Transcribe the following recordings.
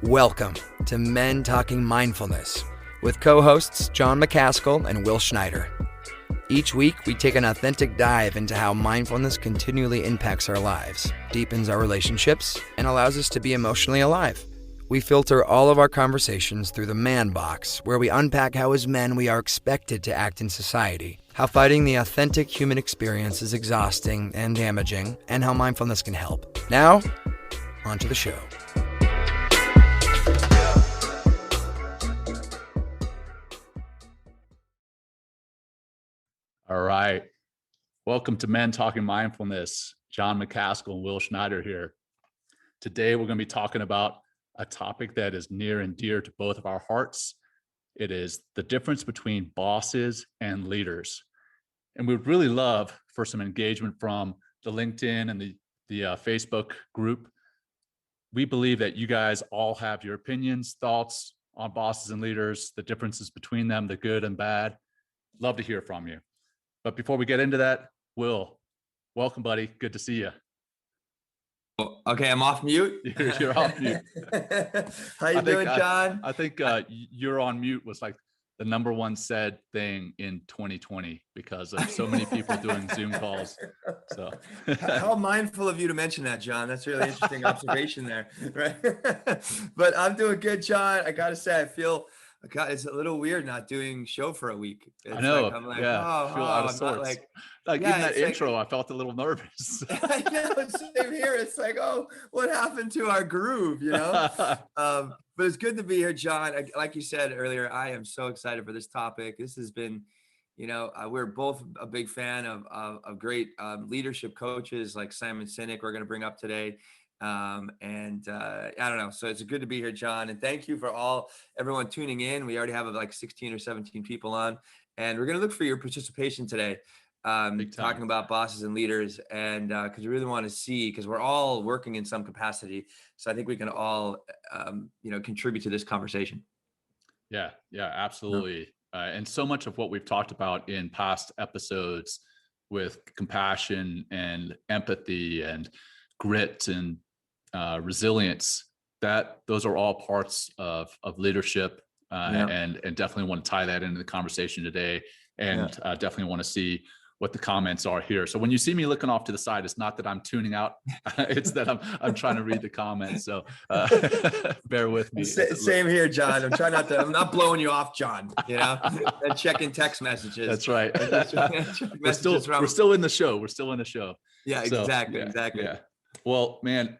Welcome to Men Talking Mindfulness with co-hosts John McCaskill and Will Schneider. Each week, we take an authentic dive into how mindfulness continually impacts our lives, deepens our relationships, and allows us to be emotionally alive. We filter all of our conversations through the man box, where we unpack how as men we are expected to act in society, how fighting the authentic human experience is exhausting and damaging, and how mindfulness can help. Now, on to the show. All right. Welcome to Men Talking Mindfulness. John McCaskill and Will Schneider here. Today, we're going to be talking about a topic that is near and dear to both of our hearts. It is the difference between bosses and leaders. And we'd really love for some engagement from the LinkedIn and the Facebook group. We believe that you guys all have your opinions, thoughts on bosses and leaders, the differences between them, the good and bad. Love to hear from you. But before we get into that, Will, welcome, buddy. Good to see you. Okay, I'm off mute. You're off mute. How you doing, John? I think you're on mute was like the number one said thing in 2020 because of so many people doing Zoom calls. So how mindful of you to mention that, John. That's a really interesting observation there, right? But I'm doing good, John. I gotta say, I feel it's a little weird not doing show for a week. It's I know. Like, I'm like, yeah, feel out of I'm sorts. Like yeah, in that intro, I felt a little nervous. I know, same here. It's like, oh, what happened to our groove, you know? But it's good to be here, John. Like you said earlier, I am so excited for this topic. This has been, we're both a big fan of great leadership coaches like Simon Sinek we're going to bring up today. I don't know. So it's good to be here, John. And thank you for everyone tuning in. We already have like 16 or 17 people on, and we're going to look for your participation today. Talking about bosses and leaders, and because we really want to see, because we're all working in some capacity. So I think we can all, contribute to this conversation. Yeah, absolutely. And so much of what we've talked about in past episodes with compassion and empathy and grit and resilience, those are all parts of leadership, and definitely want to tie that into the conversation today, and definitely want to see what the comments are here. So when you see me looking off to the side, it's not that I'm tuning out. It's that I'm trying to read the comments. So bear with me. Same here, John. I'm not blowing you off, John, and checking text messages. That's right. We're still in the show. We're still in the show. Yeah, so, exactly. Yeah. Well, man,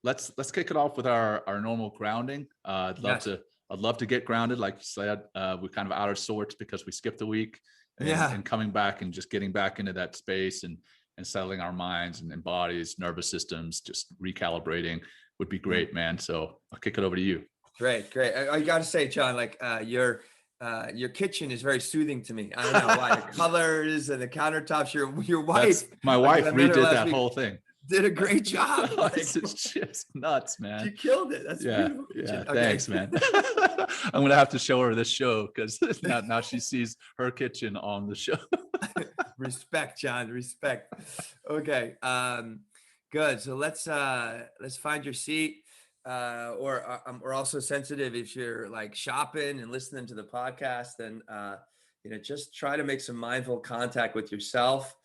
let's kick it off with our normal grounding. I'd love to get grounded. Like you said, we're kind of out of sorts because we skipped a week. And coming back and just getting back into that space and settling our minds and bodies, nervous systems, just recalibrating would be great, man. So I'll kick it over to you. Great. I got to say, John, like your kitchen is very soothing to me. I don't know why. The colors and the countertops. Your wife. My wife redid that whole thing. Did a great job. It's just nuts, man. You killed it. That's beautiful. Yeah. Okay. Thanks, man. I'm gonna have to show her this show because now she sees her kitchen on the show. Respect, John. Respect. Okay. Good. So let's find your seat. We're also sensitive if you're like shopping and listening to the podcast, then just try to make some mindful contact with yourself.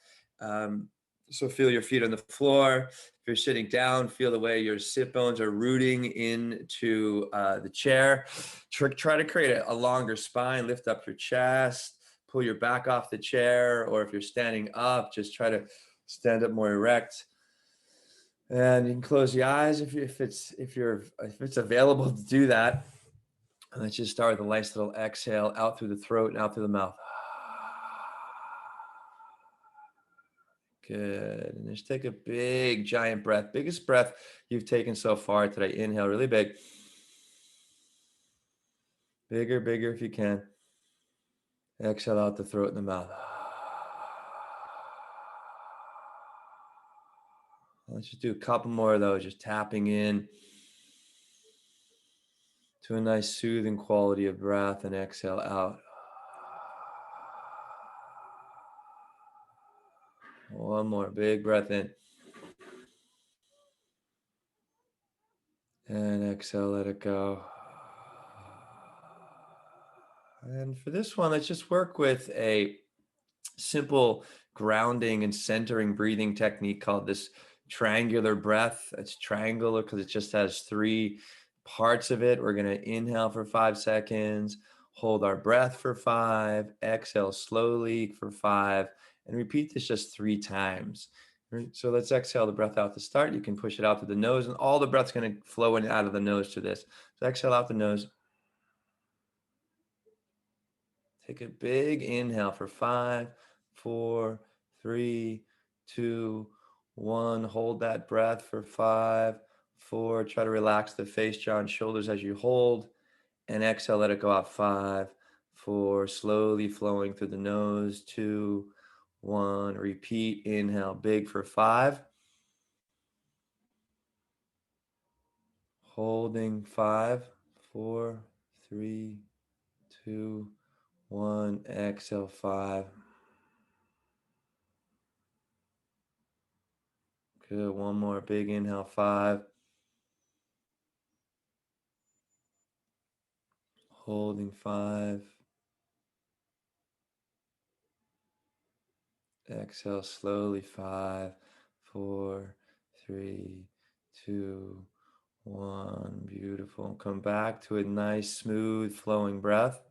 So feel your feet on the floor. If you're sitting down, feel the way your sit bones are rooting into the chair. Try to create a longer spine. Lift up your chest. Pull your back off the chair. Or if you're standing up, just try to stand up more erect. And you can close your eyes if it's available to do that. And let's just start with a nice little exhale out through the throat and out through the mouth. Good. And just take a big, giant breath. Biggest breath you've taken so far today. Inhale really big. Bigger if you can. Exhale out the throat and the mouth. Let's just do a couple more of those. Just tapping in to a nice soothing quality of breath, and exhale out. One more big breath in. And exhale, let it go. And for this one, let's just work with a simple grounding and centering breathing technique called this triangular breath. It's triangular because it just has 3 parts of it. We're going to inhale for 5 seconds, hold our breath for 5, exhale slowly for 5, and repeat this just 3 times. So let's exhale the breath out to start. You can push it out to the nose, and all the breath's going to flow in out of the nose to this. So exhale out the nose. Take a big inhale for 5, 4, 3, 2, 1. Hold that breath for 5, 4. Try to relax the face, jaw, and shoulders as you hold. And exhale, let it go out. 5, 4. Slowly flowing through the nose. 2, 1. Repeat. Inhale big for 5. Holding 5, 4, 3, 2, 1. Exhale 5. Good. One more big inhale. 5. Holding 5. Exhale slowly. 5, 4, 3, 2, 1. Beautiful. Come back to a nice, smooth, flowing breath.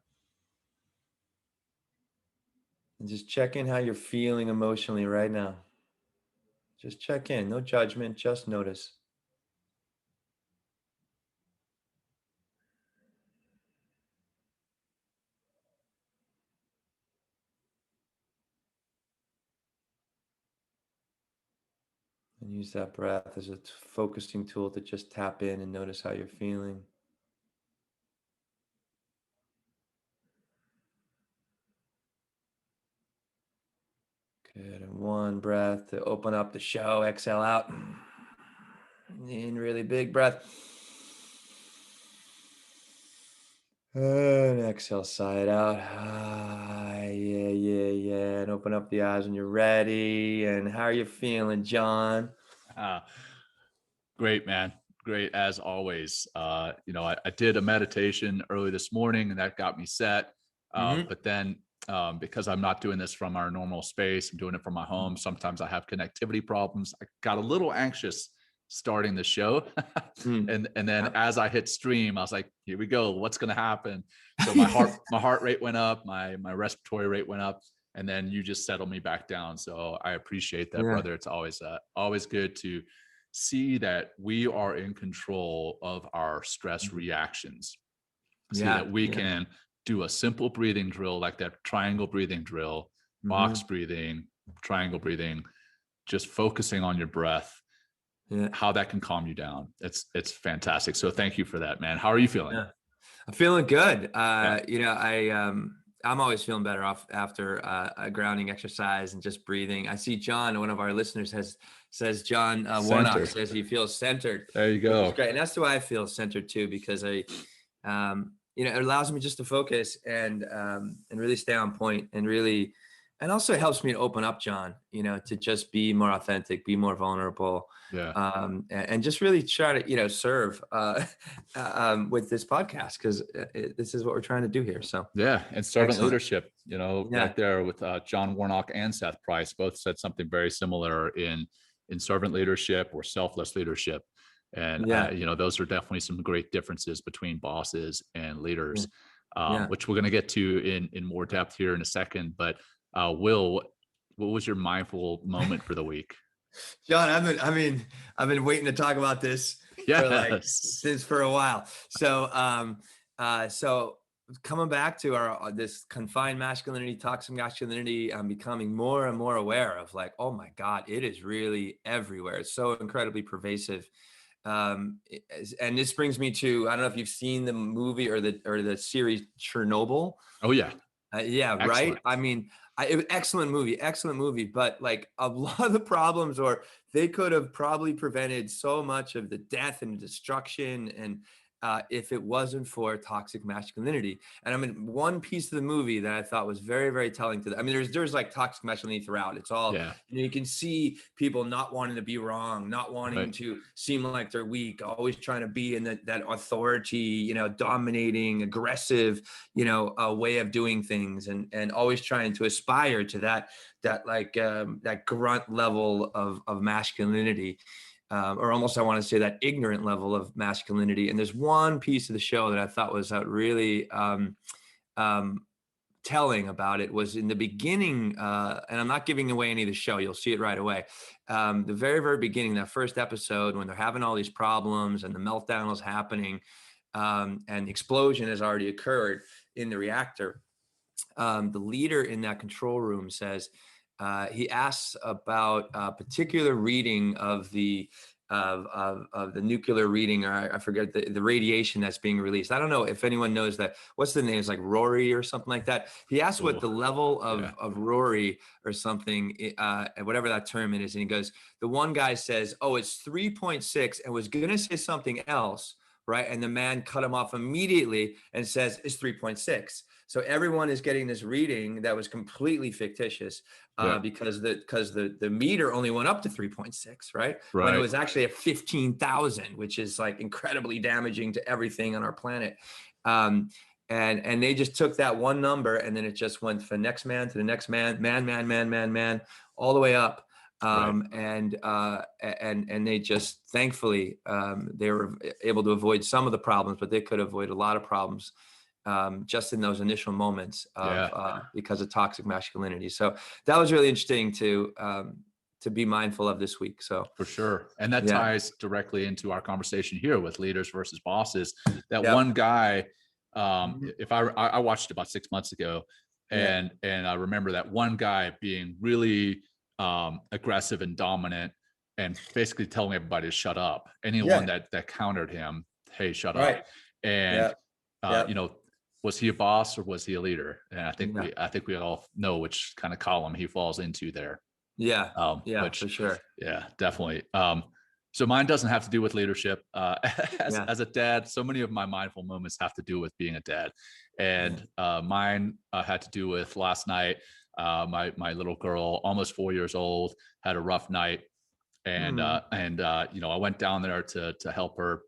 And just check in how you're feeling emotionally right now. Just check in. No judgment. Just notice. And use that breath as a focusing tool to just tap in and notice how you're feeling. Good. And one breath to open up the show. Exhale out. In really big breath. And exhale, sigh it out. Yeah. And open up the eyes when you're ready. And how are you feeling, John? Great, man. Great as always. I did a meditation early this morning and that got me set. But then because I'm not doing this from our normal space, I'm doing it from my home. Sometimes I have connectivity problems. I got a little anxious starting the show. And then as I hit stream, I was like, here we go. What's going to happen? So my heart rate went up, my respiratory rate went up, and then you just settled me back down. So I appreciate that, brother. It's always good to see that we are in control of our stress reactions. See that we can do a simple breathing drill like that triangle breathing drill, box breathing, triangle breathing, just focusing on your breath, how that can calm you down. It's fantastic. So thank you for that, man. How are you feeling? I'm feeling good. I'm always feeling better off after a grounding exercise and just breathing. I see John, one of our listeners, says John Warnock says he feels centered. There you go. Great, and that's the way I feel centered too, because it allows me just to focus and really stay on point and also it helps me to open up, John. To just be more authentic, be more vulnerable. And just really try to serve with this podcast, because this is what we're trying to do here. So and servant leadership, right there with John Warnock and Seth Price both said something very similar in servant leadership or selfless leadership. And those are definitely some great differences between bosses and leaders, which we're going to get to in more depth here in a second. But Will, what was your mindful moment for the week? John, I've been waiting to talk about this for a while. So coming back to this confined masculinity, toxic masculinity, I'm becoming more and more aware of, like, oh my God, it is really everywhere. It's so incredibly pervasive. And this brings me to, I don't know if you've seen the movie or the series Chernobyl. Oh yeah. Excellent. Right. I mean, excellent movie, but like a lot of the problems, or they could have probably prevented so much of the death and destruction if it wasn't for toxic masculinity. And I mean, one piece of the movie that I thought was very, very telling to I mean, there's like toxic masculinity throughout. It's all, you can see people not wanting to be wrong, not wanting to seem like they're weak, always trying to be in that authority, dominating, aggressive, way of doing things, and always trying to aspire to that grunt level of masculinity. Or almost, I want to say, that ignorant level of masculinity. And there's one piece of the show that I thought was really telling about it was in the beginning, and I'm not giving away any of the show, you'll see it right away. The very, very beginning, that first episode, when they're having all these problems and the meltdown is happening, and the explosion has already occurred in the reactor. The leader in that control room says, he asks about a particular reading of the nuclear reading, or I forget the radiation that's being released. I don't know if anyone knows that. What's the name? It's like Rory or something like that. He asked what the level of Rory or something, whatever that term it is. And he goes, the one guy says, oh, it's 3.6, and was going to say something else. Right. And the man cut him off immediately and says it's 3.6. So everyone is getting this reading that was completely fictitious, because the meter only went up to 3.6, right? When it was actually at 15,000, which is like incredibly damaging to everything on our planet. And they just took that one number, and then it just went from the next man to the next man, all the way up. And they just, thankfully, they were able to avoid some of the problems, but they could avoid a lot of problems just in those initial moments of, because of toxic masculinity. So that was really interesting to be mindful of this week. So for sure. And that ties directly into our conversation here with leaders versus bosses. That one guy, if I watched it about 6 months ago, and I remember that one guy being really aggressive and dominant, and basically telling everybody to shut up. Anyone that countered him, hey, shut up. And was he a boss or was he a leader? And I think we all know which kind of column he falls into there. For sure. Yeah, definitely. So mine doesn't have to do with leadership. As a dad, so many of my mindful moments have to do with being a dad. And mine had to do with last night. My little girl, almost 4 years old, had a rough night, and I went down there to help her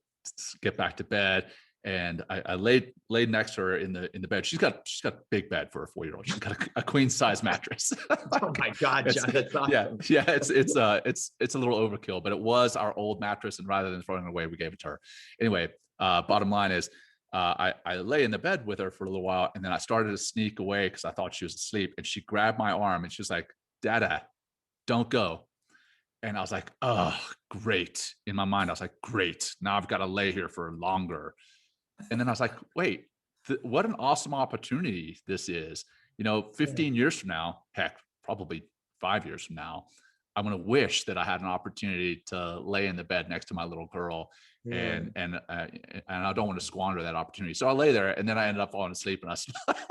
get back to bed, and I laid next to her in the bed. She's got a big bed for a 4-year-old. She's got a queen size mattress. Oh my God, John, that's awesome. It's a little overkill, but it was our old mattress, and rather than throwing it away, we gave it to her. Anyway, bottom line is, I lay in the bed with her for a little while, and then I started to sneak away because I thought she was asleep, and she grabbed my arm and she was like, Dada, don't go. And I was like, oh, great. In my mind, I was like, great. Now I've got to lay here for longer. And then I was like, wait, what an awesome opportunity this is. 15 years from now, heck, probably 5 years from now, I'm going to wish that I had an opportunity to lay in the bed next to my little girl. And I don't want to squander that opportunity. So I lay there, and then I ended up falling asleep, and I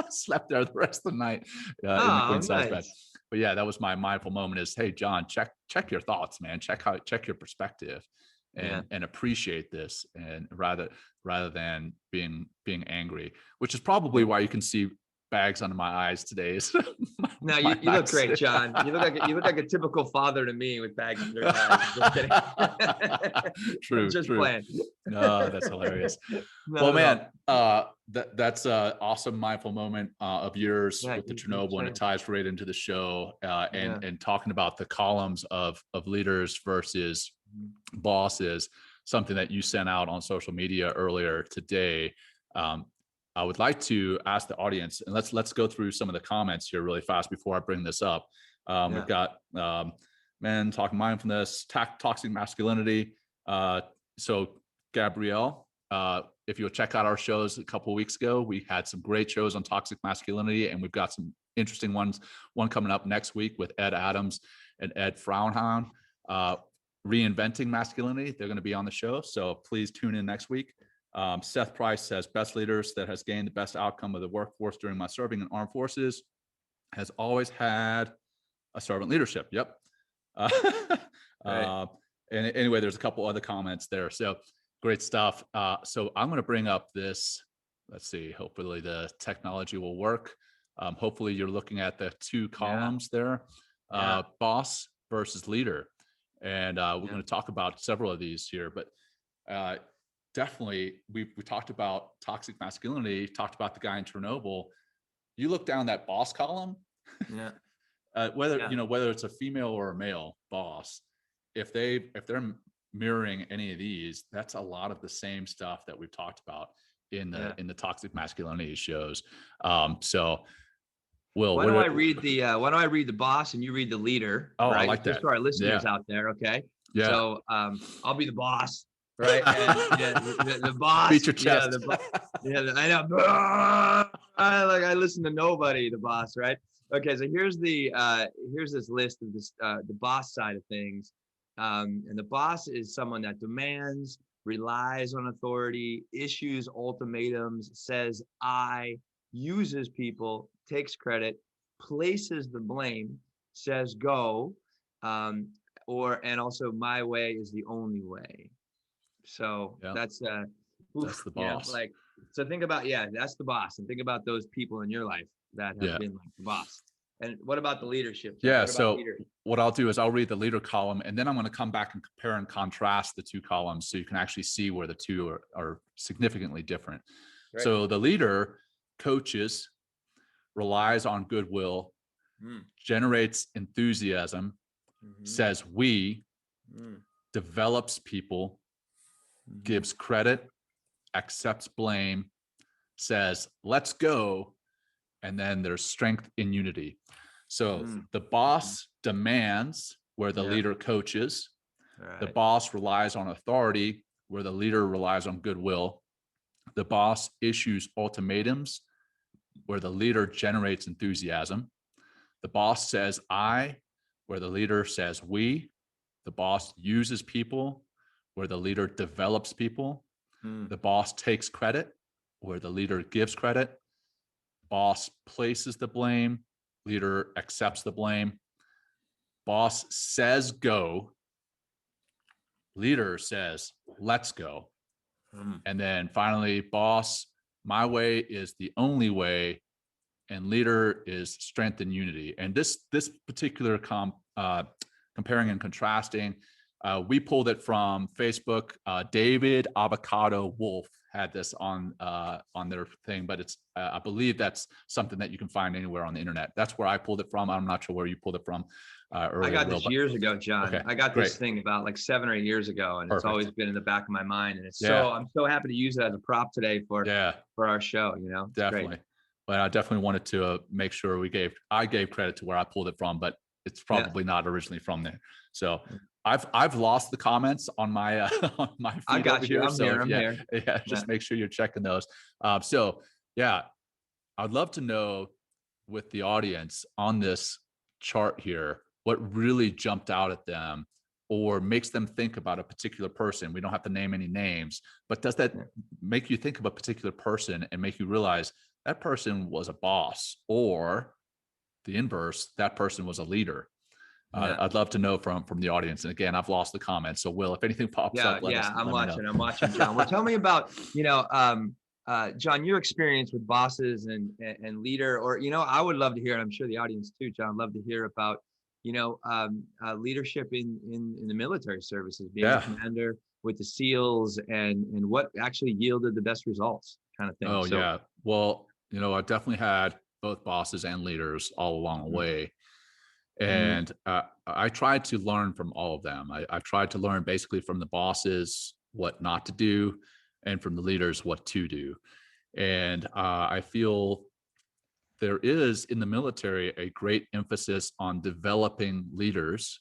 slept there the rest of the night in the queen size bed. But yeah, that was my mindful moment is, hey, John, check your thoughts, man. Check your perspective, and appreciate this. And rather than being angry, which is probably why you can see bags under my eyes today. No, you look great, John. You look like a typical father to me with bags under your eyes. Just kidding. True. Just playing. No, that's hilarious. Well, man, that's an awesome mindful moment of yours with the Chernobyl, and it ties right into the show, and talking about the columns of leaders versus bosses, something that you sent out on social media earlier today. I would like to ask the audience, and let's go through some of the comments here really fast before I bring this up. We've got men talking mindfulness, toxic masculinity. So Gabrielle, if you'll check out our shows a couple of weeks ago, we had some great shows on toxic masculinity, and we've got some interesting ones. One coming up next week with Ed Adams and Ed Fraunhound, reinventing masculinity. They're going to be on the show, so please tune in next week. Seth Price says, best leaders that has gained the best outcome of the workforce during my serving in armed forces has always had a servant leadership. Yep. And anyway, there's a couple other comments there. So Great stuff. So I'm going to bring up this. Let's see. Hopefully the technology will work. Hopefully you're looking at the two columns there, boss versus leader. And we're going to talk about several of these here, but definitely we talked about toxic masculinity, talked about the guy in Chernobyl. You look down that boss column, whether it's a female or a male boss, if they're mirroring any of these, that's a lot of the same stuff that we've talked about in the toxic masculinity shows. So Will, why don't I read the boss and you read the leader? Oh, right? I like that. Just for our listeners out there. Okay. Yeah. So I'll be the boss, right? And the boss. Beat your chest. I know. I listen to nobody. The boss, right? Okay. So here's this list of this the boss side of things, and the boss is someone that demands, relies on authority, issues ultimatums, says I, uses people, takes credit, places the blame, says go, and also my way is the only way. So that's the boss. So think about, that's the boss, and think about those people in your life that have been like the boss. And what about the leadership? What I'll do is I'll read the leader column, and then I'm going to come back and compare and contrast the two columns so you can actually see where the two are significantly different. Right. So the leader coaches, relies on goodwill, generates enthusiasm, says we, develops people, gives credit, accepts blame, says let's go, and then there's strength in unity. So the boss demands, where the leader coaches. Right. The boss relies on authority, where the leader relies on goodwill. The boss issues ultimatums, where the leader generates enthusiasm. The boss says I, where the leader says we. The boss uses people, where the leader develops people. The boss takes credit, where the leader gives credit. Boss places the blame, leader accepts the blame. Boss says go, leader says let's go. And then finally, boss, my way is the only way, and leader is strength and unity. And this particular comparing and contrasting, we pulled it from Facebook. David Avocado Wolf had this on their thing, but it's I believe that's something that you can find anywhere on the internet. That's where I pulled it from. I'm not sure where you pulled it from. Earlier, I got this years ago, John. Okay, I got this thing about like 7 or 8 years ago, and it's always been in the back of my mind. And it's I'm so happy to use it as a prop today for our show. It's definitely. Great. But I definitely wanted to make sure I gave credit to where I pulled it from, but it's probably not originally from there. So I've lost the comments on my on my feed. I got you. Here. I'm here. Yeah, just make sure you're checking those. I'd love to know with the audience on this chart here, what really jumped out at them or makes them think about a particular person. We don't have to name any names, but does that make you think of a particular person and make you realize that person was a boss, or the inverse, that person was a leader? I'd love to know from the audience. And again, I've lost the comments. So Will, if anything pops up, I'm watching, John. Well, tell me about, John, your experience with bosses and leader, or, I would love to hear, and I'm sure the audience too, John, love to hear about, leadership in the military services, being a commander with the SEALs and what actually yielded the best results, kind of thing. Well, I definitely had both bosses and leaders all along the way. And I tried to learn from all of them. I've tried to learn basically from the bosses what not to do, and from the leaders what to do. And I feel there is in the military a great emphasis on developing leaders,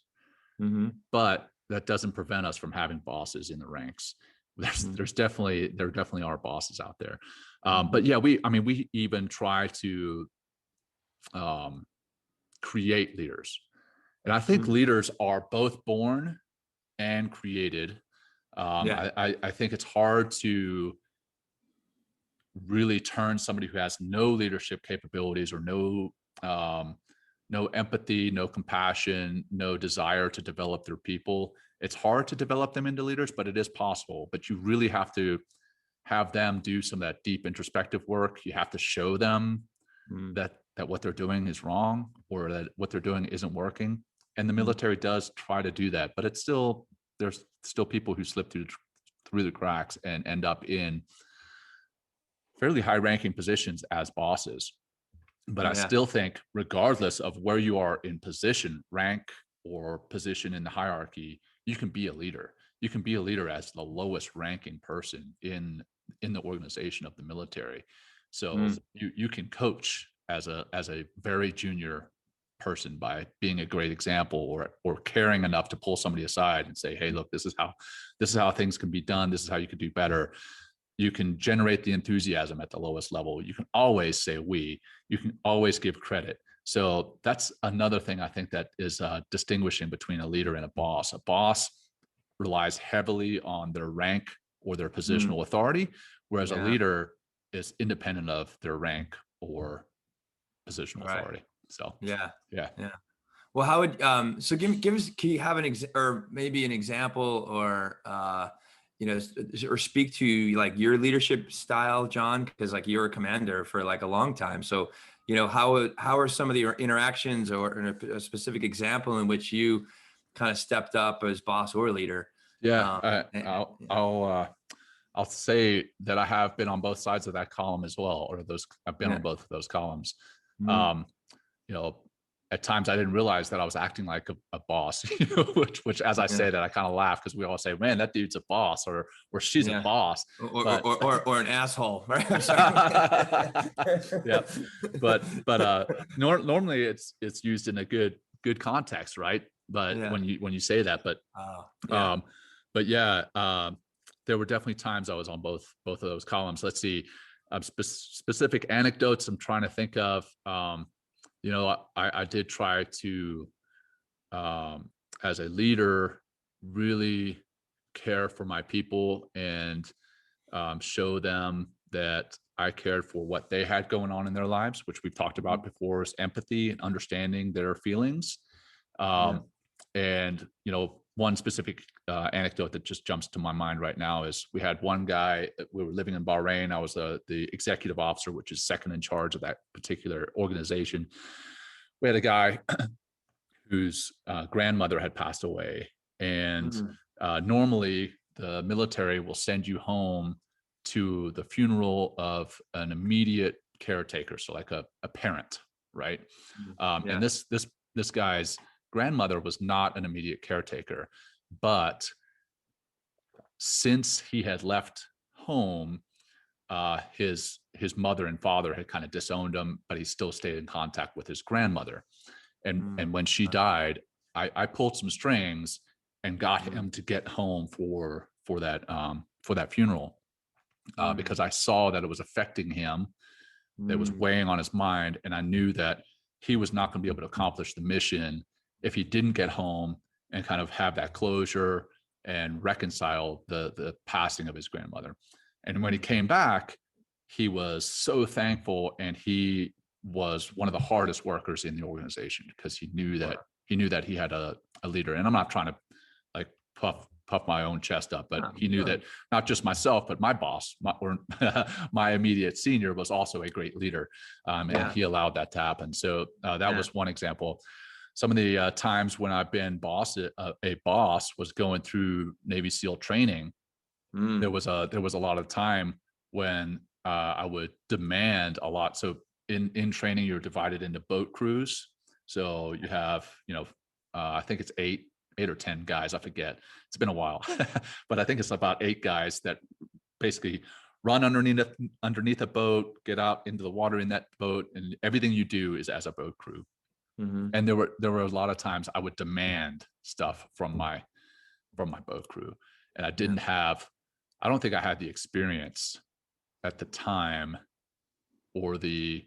but that doesn't prevent us from having bosses in the ranks. There definitely are bosses out there. But we even try to create leaders. And I think leaders are both born and created. I think it's hard to really turn somebody who has no leadership capabilities or no empathy, no compassion, no desire to develop their people it's hard to develop them into leaders, but it is possible. But you really have to have them do some of that deep introspective work. You have to show them that what they're doing is wrong, or that what they're doing isn't working. And the military does try to do that, but there's still people who slip through the cracks and end up in fairly high ranking positions as bosses. But I still think, regardless of where you are in position, rank, or position in the hierarchy, you can be a leader. You can be a leader as the lowest ranking person in the organization of the military. So you can coach as a very junior person by being a great example, or caring enough to pull somebody aside and say, hey, look, this is how things can be done. This is how you could do better. You can generate the enthusiasm at the lowest level. You can always say you can always give credit. So that's another thing I think that is distinguishing between a leader and a boss. A boss relies heavily on their rank or their positional authority, whereas a leader is independent of their rank or positional authority. So yeah. Well, how would so give us, can you have or maybe an example, or or speak to like your leadership style, John, because like you're a commander for like a long time. So, how are some of the interactions, or a specific example in which you kind of stepped up as boss or leader? Yeah, I'll say that I have been on both sides of that column as well, or I've been on both of those columns. At times I didn't realize that I was acting like a boss, which as I say that, I kind of laugh, because we all say, man, that dude's a boss, or she's a boss, or an asshole, right? Yeah, but normally it's used in a good context, right? But when you say that, there were definitely times I was on both of those columns. Let's see, specific anecdotes I'm trying to think of. I did try to, as a leader, really care for my people and show them that I cared for what they had going on in their lives, which we've talked about before, is empathy and understanding their feelings. And, one specific anecdote that just jumps to my mind right now is, we had one guy, we were living in Bahrain. I was the executive officer, which is second in charge of that particular organization. We had a guy whose grandmother had passed away. And normally the military will send you home to the funeral of an immediate caretaker. So like a parent, right? And this guy's grandmother was not an immediate caretaker, but since he had left home, his mother and father had kind of disowned him, but he still stayed in contact with his grandmother. And when she died, I pulled some strings and got him to get home for that funeral, because I saw that it was affecting him, that was weighing on his mind, and I knew that he was not going to be able to accomplish the mission if he didn't get home and kind of have that closure and reconcile the passing of his grandmother. And when he came back, he was so thankful, and he was one of the hardest workers in the organization, because he knew that he had a leader. And I'm not trying to like puff my own chest up, but he knew that not just myself, but my boss, my immediate senior, was also a great leader, and he allowed that to happen. So that was one example. Some of the times when I've been a boss was going through Navy SEAL training. There was a lot of time when I would demand a lot. So in training, you're divided into boat crews. So you have, I think it's eight or 10 guys. I forget. It's been a while, but I think it's about 8 guys that basically run underneath a boat, get out into the water in that boat, and everything you do is as a boat crew. And there were a lot of times I would demand stuff from my boat crew, and I don't think I had the experience at the time, or the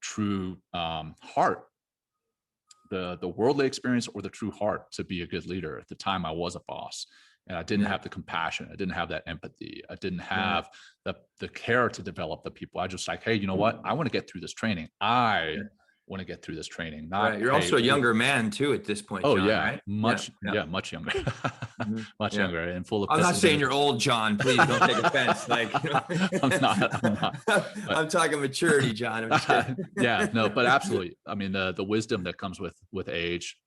true heart, the worldly experience, or the true heart to be a good leader. At the time, I was a boss, and I didn't have the compassion. I didn't have that empathy. I didn't have the care to develop the people. I just like, hey, you know what? I want to get through this training. I want to get through this training. Right. You're also a younger man too at this point, Oh John, yeah, right? much younger, much Yeah. younger, and full of. I'm not saying you're old, John. Please don't take offense. Like, I'm not. I'm talking maturity, John. I'm just kidding. Yeah, no, but absolutely. I mean, the wisdom that comes with age,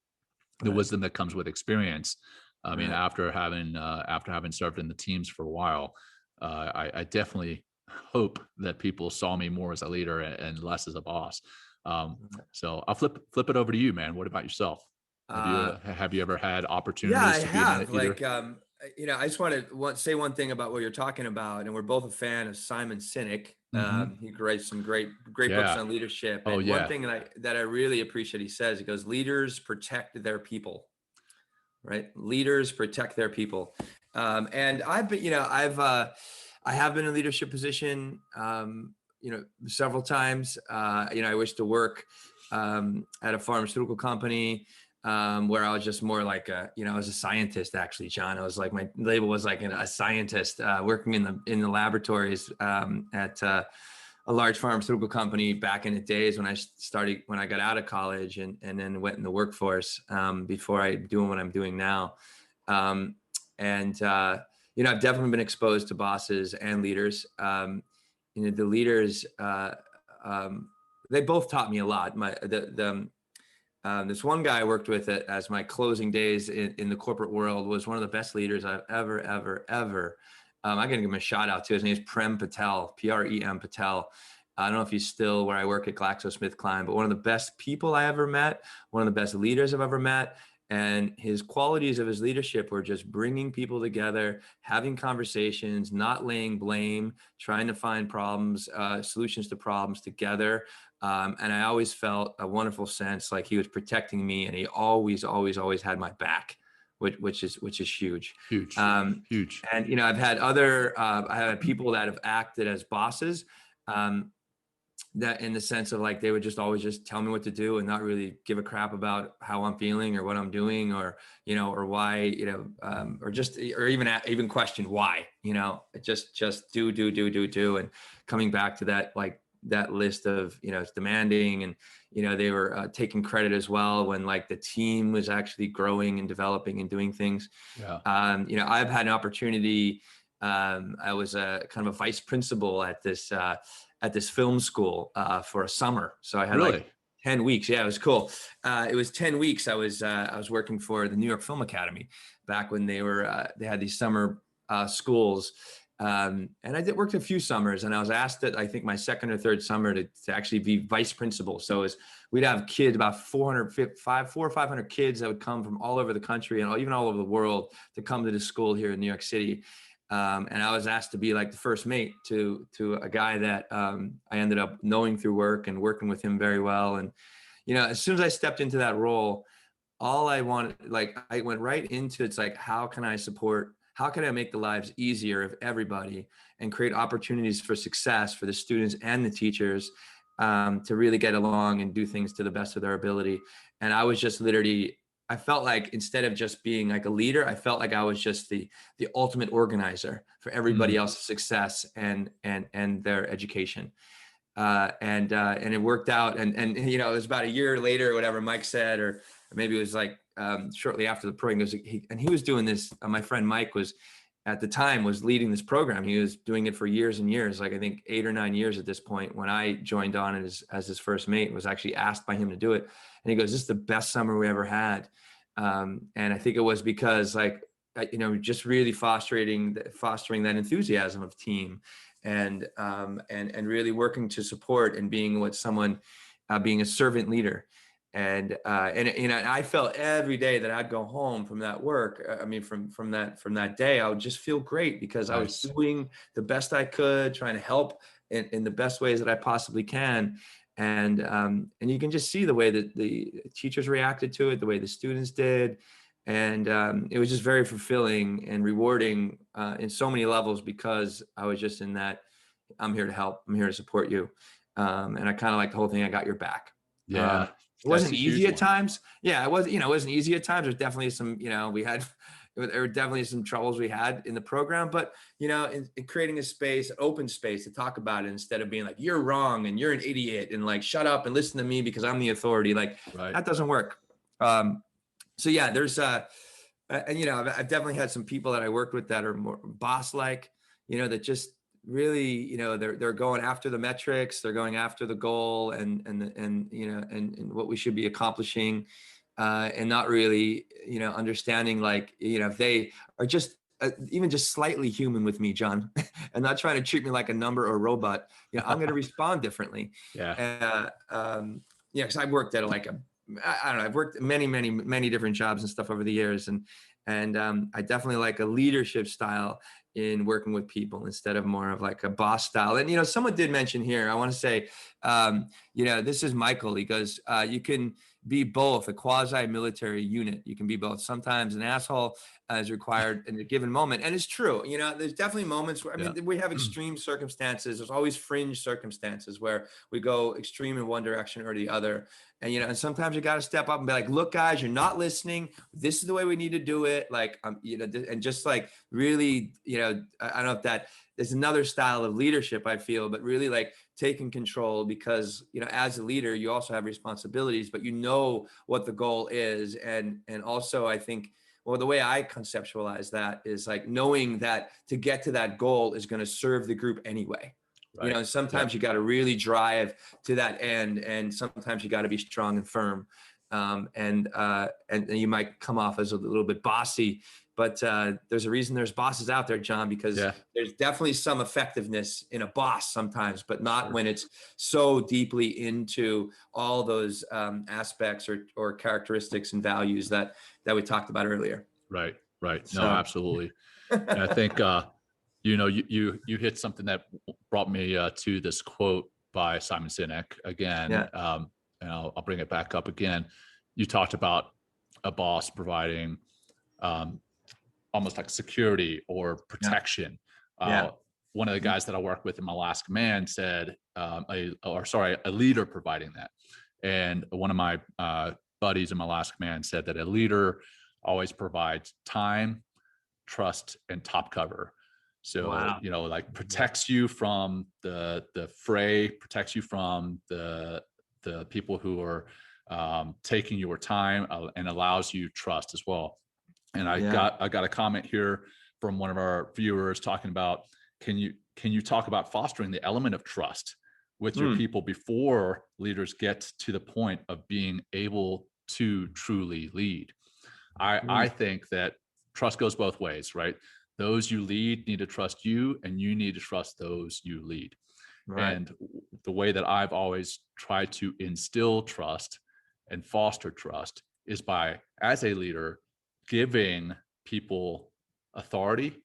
the wisdom that comes with experience. I mean, after having served in the teams for a while, I definitely hope that people saw me more as a leader and less as a boss. So I'll flip it over to you, man. What about yourself? Have you ever had opportunities? Yeah, I to have. Be in Like, I just want to say one thing about what you're talking about, and we're both a fan of Simon Sinek. He writes some great books on leadership. And one thing that I really appreciate, he says, he goes, leaders protect their people, right? Leaders protect their people. And I've been, I have been in a leadership position, several times. I wish to work at a pharmaceutical company where I was just more like I was a scientist, actually, John. I was like, my label was like a scientist working in the laboratories at a large pharmaceutical company back in the days when I got out of college and then went in the workforce before I doing what I'm doing now. I've definitely been exposed to bosses and leaders. The leaders, they both taught me a lot. This one guy I worked with as my closing days in the corporate world was one of the best leaders I've ever. I'm going to give him a shout out too. His name is Prem Patel, Prem Patel. I don't know if he's still where I work at GlaxoSmithKline, but one of the best people I ever met, one of the best leaders I've ever met. And his qualities of his leadership were just bringing people together, having conversations, not laying blame, trying to find problems, solutions to problems together. And I always felt a wonderful sense like he was protecting me, and he always had my back, which is huge. Huge. And I've had I had people that have acted as bosses, that in the sense of like they would just always just tell me what to do and not really give a crap about how I'm feeling or what I'm doing or why, or even question why, just do. And coming back to that, like that list of, it's demanding, and, they were taking credit as well when like the team was actually growing and developing and doing things. Yeah. I've had an opportunity. I was a kind of a vice principal at this film school for a summer. So I had like 10 weeks. Yeah, it was cool. It was 10 weeks. I was working for the New York Film Academy back when they had these summer schools. And I worked a few summers, and I was asked that I think my second or third summer to actually be vice principal. So we'd have kids, about 400 or 500 kids that would come from all over the country and even all over the world to come to the school here in New York City. And I was asked to be like the first mate to a guy that I ended up knowing through work and working with him very well. And, as soon as I stepped into that role, all I wanted, like I went right into, it's like, how can I make the lives easier of everybody and create opportunities for success for the students and the teachers to really get along and do things to the best of their ability. And I was just literally, I felt like instead of just being like a leader, I felt like I was just the ultimate organizer for everybody else's success and their education. And it worked out. And it was about a year later or whatever Mike said, or maybe it was like shortly after the program, he was doing this. My friend Mike was at the time was leading this program. He was doing it for years and years, like I think 8 or 9 years at this point when I joined on as his first mate, was actually asked by him to do it. And he goes, "This is the best summer we ever had." And I think it was because just really fostering that enthusiasm of team and really working to support and being being a servant leader. And I felt every day that I'd go home from that work. I mean, from that day, I would just feel great because I was doing the best I could, trying to help in the best ways that I possibly can. And you can just see the way that the teachers reacted to it, the way the students did. And it was just very fulfilling and rewarding in so many levels because I was just in that, I'm here to help, I'm here to support you. And I kind of like the whole thing, I got your back. Yeah. It wasn't easy at times. Yeah, it wasn't easy at times. There's definitely some, we had, there were definitely some troubles we had in the program, but in creating a space, an open space to talk about it instead of being like, you're wrong and you're an idiot and like, shut up and listen to me because I'm the authority. Like that doesn't work. So yeah, there's and I've definitely had some people that I worked with that are more boss-like, that just really, they're going after the metrics, they're going after the goal and what we should be accomplishing, and not really, understanding like, if they are just even just slightly human with me, John, and not trying to treat me like a number or a robot, I'm going to respond differently. Yeah. Because I've worked at I don't know, I've worked many different jobs and stuff over the years, and I definitely like a leadership style in working with people instead of more of like a boss style. And someone did mention here, I want to say, this is Michael. He goes, you can be both, a quasi-military unit. You can be both. Sometimes an asshole is required in a given moment, and it's true. There's definitely moments where we have extreme circumstances. There's always fringe circumstances where we go extreme in one direction or the other. And sometimes you got to step up and be like, look, guys, you're not listening. This is the way we need to do it. Like, and just like really, I don't know if that is another style of leadership, I feel, but really like taking control because, as a leader, you also have responsibilities, but what the goal is. And also I think, well, the way I conceptualize that is like knowing that to get to that goal is going to serve the group anyway. Right. Sometimes you got to really drive to that end, and sometimes you got to be strong and firm. And you might come off as a little bit bossy, but there's a reason there's bosses out there, John, because there's definitely some effectiveness in a boss sometimes, but not when it's so deeply into all those aspects or characteristics and values that we talked about earlier. Right. No, absolutely. And I think, you hit something that brought me to this quote by Simon Sinek again. And I'll bring it back up again. You talked about a boss providing almost like security or protection. One of the guys that I work with in my last command said, a leader providing that. And one of my buddies in my last command said that a leader always provides time, trust, and top cover. So, like protects you from the fray, protects you from the people who are taking your time, and allows you trust as well. And I got a comment here from one of our viewers talking about, can you talk about fostering the element of trust with your people before leaders get to the point of being able to truly lead? I think that trust goes both ways, right? Those you lead need to trust you, and you need to trust those you lead. Right. And the way that I've always tried to instill trust and foster trust is by, as a leader, giving people authority,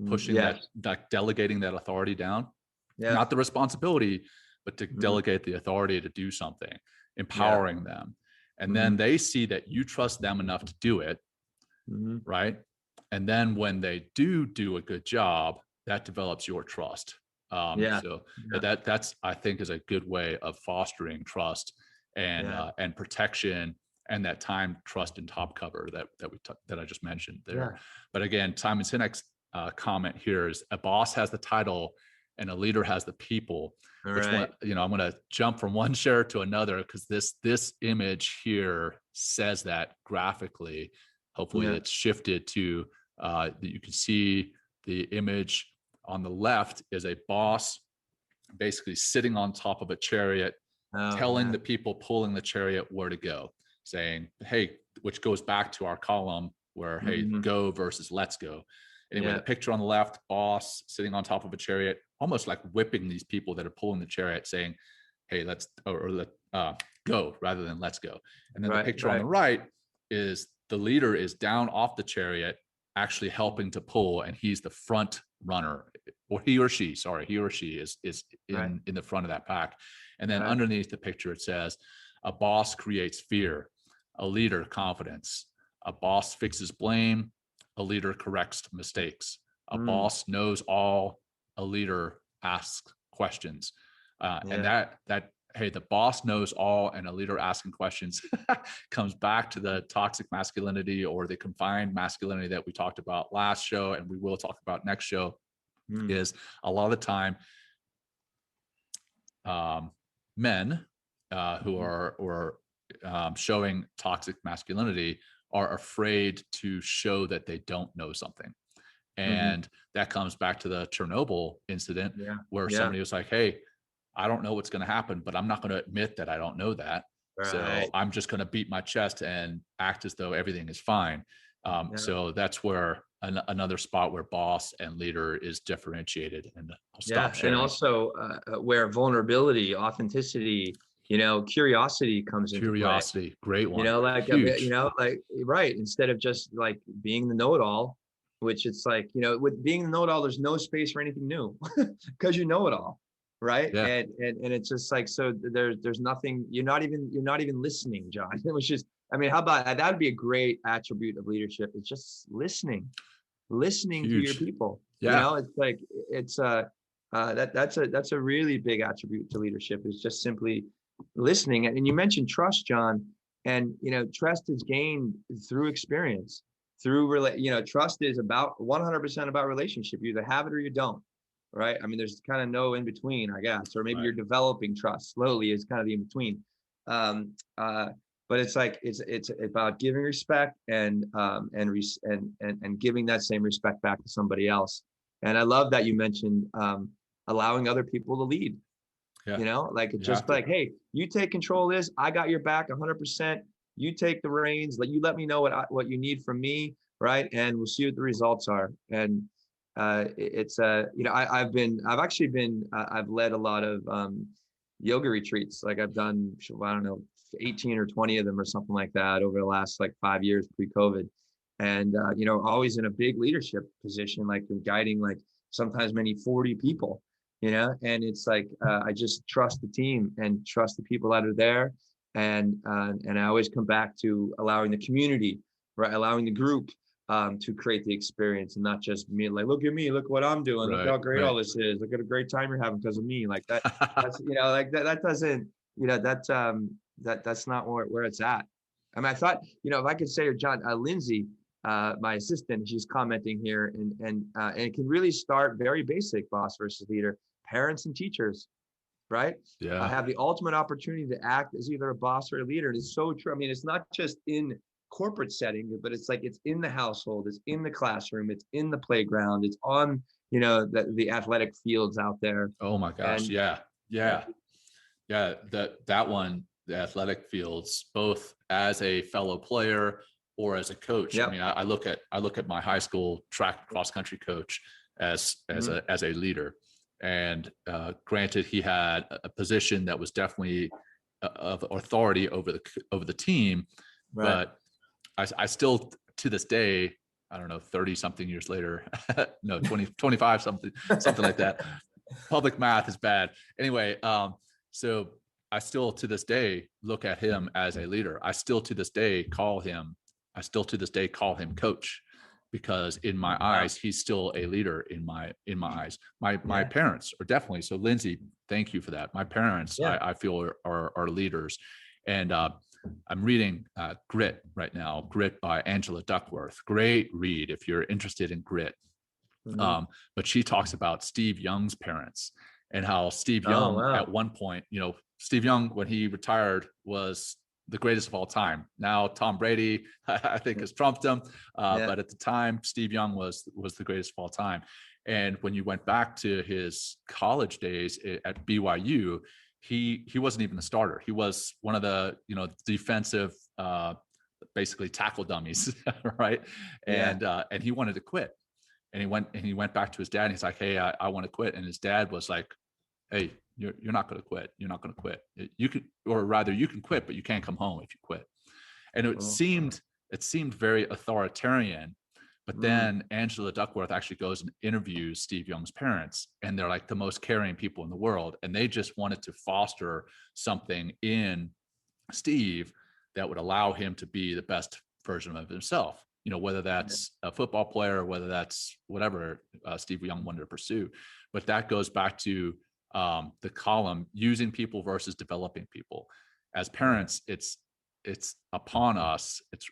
pushing that delegating that authority down, not the responsibility, but to delegate the authority to do something, empowering them. And then they see that you trust them enough to do it, right? And then when they do a good job, that develops your trust. So that's, I think, is a good way of fostering trust and protection, and that time, trust, and top cover that I just mentioned there. But again, Simon Sinek's comment here is a boss has the title and a leader has the people. I'm going to jump from one share to another because this image here says that graphically. Hopefully it's shifted to that you can see the image on the left is a boss basically sitting on top of a chariot, telling the people pulling the chariot where to go, saying, hey, which goes back to our column where, hey, go versus let's go. Anyway, the picture on the left, boss sitting on top of a chariot, almost like whipping these people that are pulling the chariot, saying, hey, let's go rather than let's go. And then the picture on the right is the leader is down off the chariot, actually helping to pull, and he's the front runner, or he or she is in the front of that pack. And then underneath the picture, it says, a boss creates fear, a leader confidence, a boss fixes blame, a leader corrects mistakes, a boss knows all, a leader asks questions. And that hey, the boss knows all, and a leader asking questions comes back to the toxic masculinity or the confined masculinity that we talked about last show, and we will talk about next show. Is a lot of the time men who are showing toxic masculinity are afraid to show that they don't know something. And that comes back to the Chernobyl incident where somebody was like, hey, I don't know what's going to happen, but I'm not going to admit that I don't know that. Right. So I'm just going to beat my chest and act as though everything is fine. So that's where another spot where boss and leader is differentiated. And I'll stop sharing. And also where vulnerability, authenticity, curiosity comes into play. Great one. Huge. Right. Instead of just like being the know-it-all, which it's like, with being the know-it-all, there's no space for anything new because you know it all. Right. Yeah. And it's just like, so there's nothing, you're not even listening, John. It was just, how about that? That'd be a great attribute of leadership. It's just listening Huge. To your people. Yeah. It's like, that's a really big attribute to leadership, is just simply listening. And you mentioned trust, John, and, trust is gained through experience, trust is about 100% about relationship. You either have it or you don't. Right. There's kind of no in between, I guess, or maybe you're developing trust slowly is kind of the in between. But it's like, it's about giving respect and giving that same respect back to somebody else. And I love that you mentioned allowing other people to lead. Yeah. Like, hey, you take control of this. I got your back 100%. You take the reins. You let me know what you need from me. Right. And we'll see what the results are. And it's I've led a lot of yoga retreats. Like I've done, I don't know, 18 or 20 of them or something like that over the last 5 years pre-COVID. And always in a big leadership position, like guiding sometimes many 40 people, and it's like I just trust the team and trust the people that are there. And I always come back to allowing the community, right, allowing the group to create the experience, and not just me, look at me, look what I'm doing, look how great all this is, look at a great time you're having because of me. Like that, that's that doesn't, that's not where it's at. I thought, if I could say to John, Lindsay, my assistant, she's commenting here, and it can really start very basic, boss versus leader, parents and teachers, right? Yeah. I have the ultimate opportunity to act as either a boss or a leader. And it's so true. It's not just in corporate setting, but it's in the household, it's in the classroom, it's in the playground, it's on the athletic fields out there. Oh my gosh. And, yeah that one, the athletic fields, both as a fellow player or as a coach. Yep. I look at my high school track cross country coach as a leader, and granted, he had a position that was definitely of authority over the team, right. But I still, to this day, I don't know, 30 something years later, no, 25 something like that. Public math is bad. Anyway, so I still to this day look at him as a leader. I still to this day call him coach, because in my eyes, he's still a leader in my eyes. My parents are definitely. So Lindsay, thank you for that. My parents, I feel are leaders. And I'm reading Grit right now, Grit by Angela Duckworth. Great read if you're interested in grit. Mm-hmm. But she talks about Steve Young's parents and how Steve Young at one point, Steve Young, when he retired, was the greatest of all time. Now Tom Brady, I think, has trumped him. But at the time, Steve Young was the greatest of all time. And when you went back to his college days at BYU, he wasn't even a starter. He was one of the, defensive, basically tackle dummies, right? And he wanted to quit. And he went back to his dad, and he's like, hey, I want to quit. And his dad was like, hey, you're not going to quit. You're not going to quit. You can, or rather you can quit, but you can't come home if you quit. And it seemed very authoritarian. But then Angela Duckworth actually goes and interviews Steve Young's parents, and they're like the most caring people in the world. And they just wanted to foster something in Steve that would allow him to be the best version of himself, whether that's a football player or whether that's whatever Steve Young wanted to pursue. But that goes back to the column, using people versus developing people. As parents, it's upon us, it's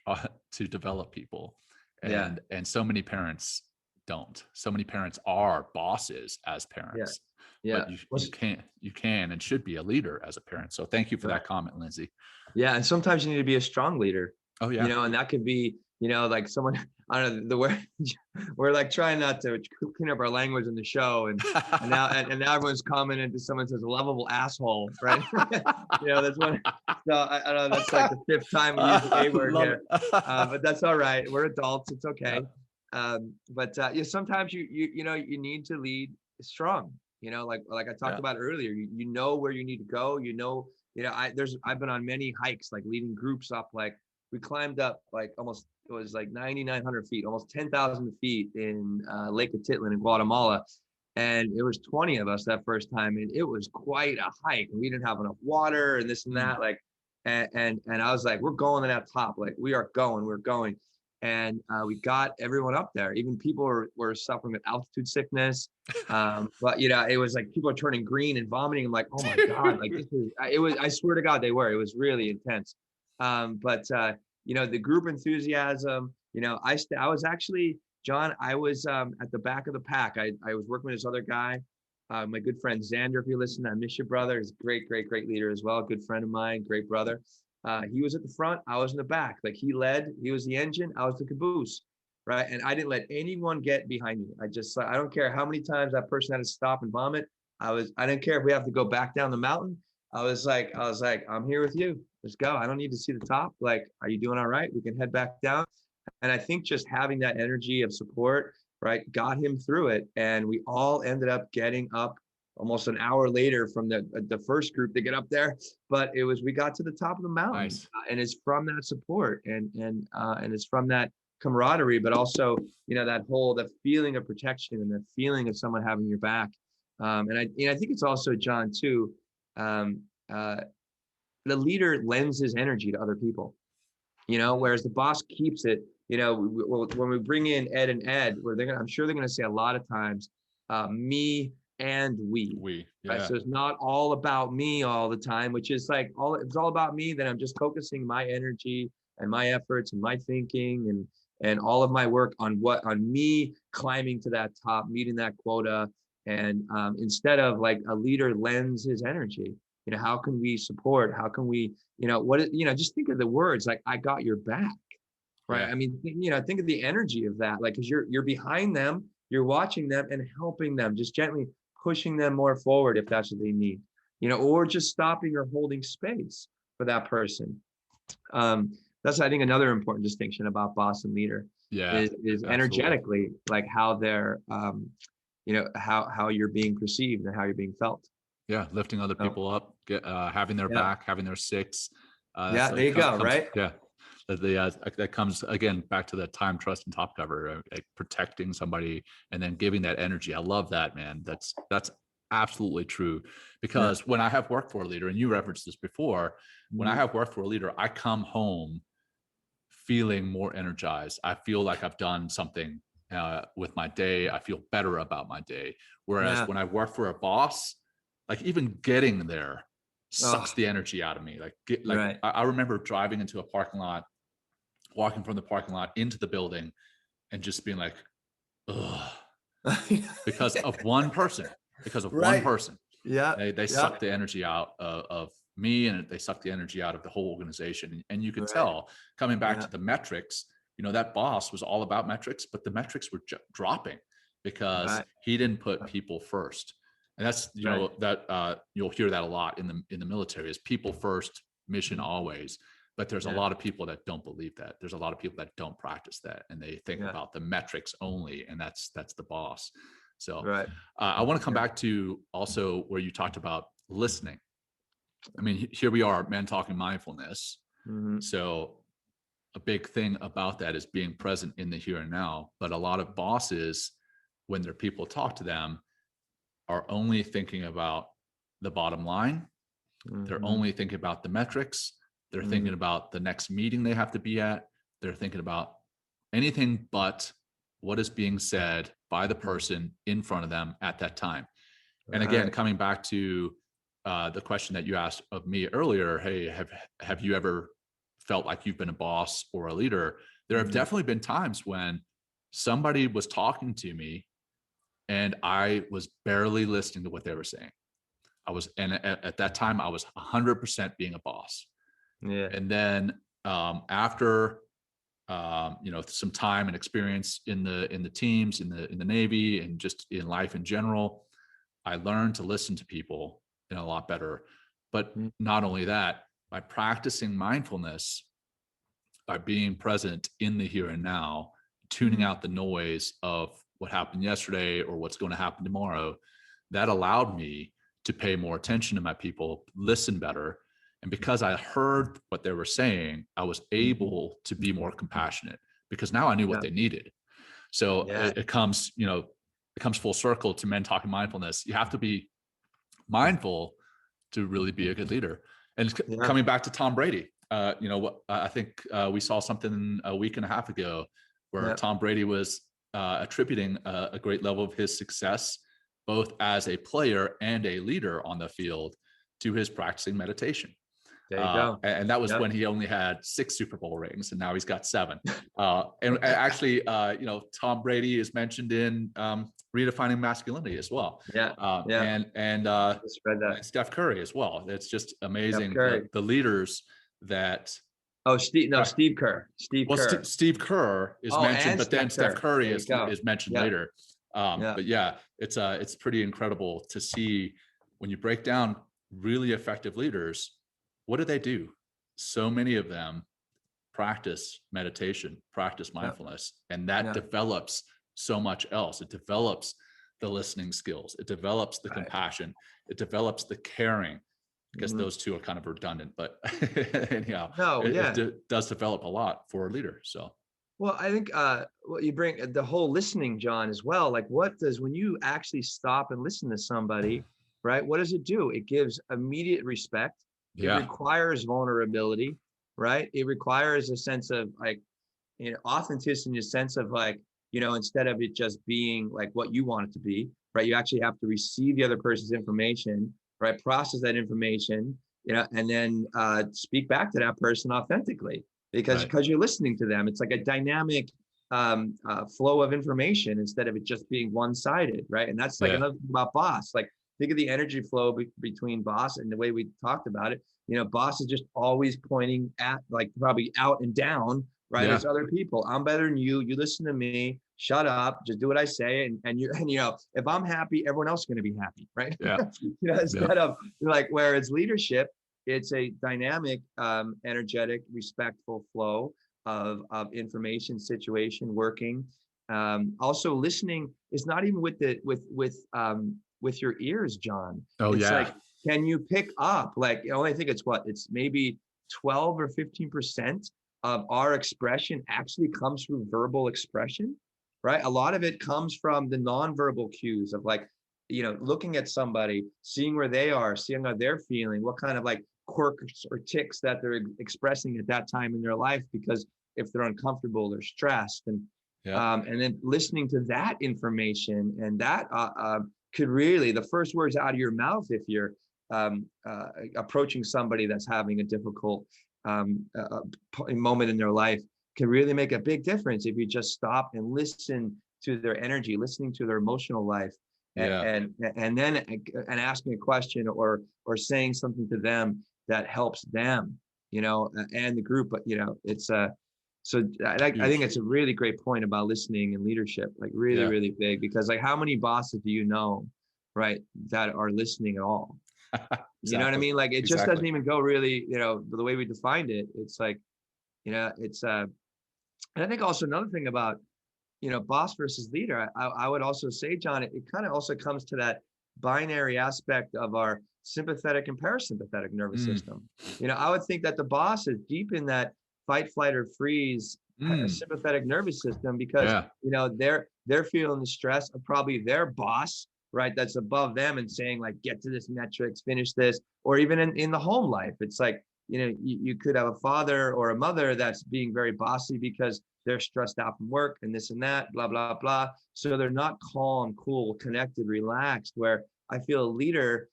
to develop people. And so many parents don't. So many parents are bosses as parents. But you can and should be a leader as a parent. So thank you for that comment, Lindsay. Yeah. And sometimes you need to be a strong leader. Oh yeah. And that could be, like someone, I don't know, the way we're like trying not to clean up our language in the show. And now everyone's commenting to someone says a lovable asshole, right? That's one. So I don't know, that's like the fifth time we use the A word here. But that's all right. We're adults. It's okay. Sometimes you need to lead strong, like I talked about earlier, you know where you need to go, I've been on many hikes, like leading groups up, like we climbed up like almost, it was like 9,900 feet, almost 10,000 feet in Lake Atitlan in Guatemala. And it was 20 of us that first time. And it was quite a hike. And we didn't have enough water and this and that. Like, and I was like, we're going to that top. Like we're going. And we got everyone up there. Even people were suffering with altitude sickness. But it was like people are turning green and vomiting. I'm like, oh my God, like I swear to God, they were. It was really intense. The group enthusiasm, I was actually, John, I was at the back of the pack. I was working with this other guy, my good friend Xander, if you listen, I miss you, brother. He's a great, great, great leader as well. Good friend of mine, great brother. He was at the front, I was in the back. Like he was the engine, I was the caboose, right? And I didn't let anyone get behind me. I don't care how many times that person had to stop and vomit. I didn't care if we have to go back down the mountain. I was like, I'm here with you. Let's go. I don't need to see the top. Like, are you doing all right? We can head back down. And I think just having that energy of support, right, got him through it. And we all ended up getting up almost an hour later from the first group to get up there. But we got to the top of the mountain. Nice. And it's from that support and it's from that camaraderie, but also, that feeling of protection and that feeling of someone having your back. And I think it's also, John, too, the leader lends his energy to other people, whereas the boss keeps it. When we bring in Ed and Ed, I'm sure they're going to say a lot of times, me and we, right? So it's not all about me all the time, which is like it's all about me. Then I'm just focusing my energy and my efforts and my thinking and all of my work on me climbing to that top, meeting that quota. And instead of like a leader lends his energy, how can we support? How can we, just think of the words like, I got your back, right? Yeah. I mean, think of the energy of that, like, cause you're behind them, you're watching them and helping them, just gently pushing them more forward if that's what they need, or just stopping or holding space for that person. That's, I think, another important distinction about boss and leader is energetically, like how they're, how you're being perceived and how you're being felt. Yeah, lifting other people up, having their back, having their six. There you go, right? Yeah, that comes again back to that time, trust, and top cover, like protecting somebody and then giving that energy. I love that, man. That's absolutely true. Because when I have worked for a leader, and you referenced this before, when I have worked for a leader, I come home feeling more energized. I feel like I've done something with my day. I feel better about my day. Whereas when I work for a boss, like even getting there sucks the energy out of me. Right. I remember driving into a parking lot, walking from the parking lot into the building and just being like, ugh, because of one person, one person. Yeah. They suck the energy out of me, and they suck the energy out of the whole organization. And you could tell, coming back to the metrics, that boss was all about metrics, but the metrics were dropping because he didn't put people first. And that's, that you'll hear that a lot in the military is people first, mission always. But there's a lot of people that don't believe that. There's a lot of people that don't practice that, and they think about the metrics only, and that's the boss. So I want to come back to also where you talked about listening. I mean, here we are, men talking mindfulness. Mm-hmm. So a big thing about that is being present in the here and now. But a lot of bosses, when their people talk to them, are only thinking about the bottom line. Mm-hmm. They're only thinking about the metrics. They're thinking about the next meeting they have to be at. They're thinking about anything but what is being said by the person in front of them at that time. And again, coming back to the question that you asked of me earlier, hey, have you ever felt like you've been a boss or a leader? There have definitely been times when somebody was talking to me and I was barely listening to what they were saying. And at that time I was 100% being a boss. Yeah. And then after some time and experience in the teams, in the Navy, and just in life in general, I learned to listen to people in a lot better. But not only that, by practicing mindfulness, by being present in the here and now, tuning out the noise of what happened yesterday or what's going to happen tomorrow, that allowed me to pay more attention to my people, listen better. And because I heard what they were saying, I was able to be more compassionate because now I knew what they needed. So it comes full circle to Men Talking Mindfulness. You have to be mindful to really be a good leader. And coming back to Tom Brady, I think we saw something a week and a half ago where Tom Brady was attributing a great level of his success, both as a player and a leader on the field, to his practicing meditation. There you go. And that was when he only had 6 Super Bowl rings, and now he's got 7. And actually, Tom Brady is mentioned in Redefining Masculinity as well. And Steph Curry as well. It's just amazing the leaders that. Steve Kerr. Steve Kerr is mentioned, but then Steph Curry is mentioned later. But it's pretty incredible to see when you break down really effective leaders. What do? So many of them practice meditation, practice mindfulness, and that develops so much else. It develops the listening skills. It develops the compassion. It develops the caring, because those two are kind of redundant, but anyhow, it does develop a lot for a leader. So, well, I think what you bring the whole listening, John, as well. Like, when you actually stop and listen to somebody, right? What does it do? It gives immediate respect. It requires vulnerability, right? It requires a sense of authenticity, a sense of instead of it just being like what you want it to be, right? You actually have to receive the other person's information, right? Process that information, and then speak back to that person authentically because you're listening to them. It's like a dynamic flow of information instead of it just being one-sided, right? And that's another thing about boss. Like, think of the energy flow between boss and the way we talked about it. Boss is just always pointing at probably out and down, right? There's other people. I'm better than you. You listen to me. Shut up. Just do what I say. And if I'm happy, everyone else is going to be happy, right? Instead of where it's leadership, it's a dynamic, energetic, respectful flow of information, situation, working. Also, listening is not even with your ears, John. It's can you pick up? I think it's maybe 12 or 15% of our expression actually comes through verbal expression, right? A lot of it comes from the nonverbal cues of looking at somebody, seeing where they are, seeing how they're feeling, what kind of quirks or tics that they're expressing at that time in their life, because if they're uncomfortable, they're stressed, and then listening to that information, and that could really, the first words out of your mouth, if you're approaching somebody that's having a difficult moment in their life, can really make a big difference if you just stop and listen to their energy, listening to their emotional life, and then asking a question or saying something to them that helps them, and the group. But it's so I think it's a really great point about listening and leadership, really big, because how many bosses do you know, right, that are listening at all? Exactly. You know what I mean? It just doesn't even go really, the way we defined it. It's it's and I think also another thing about, boss versus leader, I would also say, John, it kind of also comes to that binary aspect of our sympathetic and parasympathetic nervous system. I would think that the boss is deep in that fight, flight, or freeze sympathetic nervous system, because they're feeling the stress of probably their boss, right, that's above them and saying get to this metrics, finish this. Or even in the home life, it's you could have a father or a mother that's being very bossy because they're stressed out from work and this and that, blah blah blah, so they're not calm, cool, connected, relaxed, where I feel a leader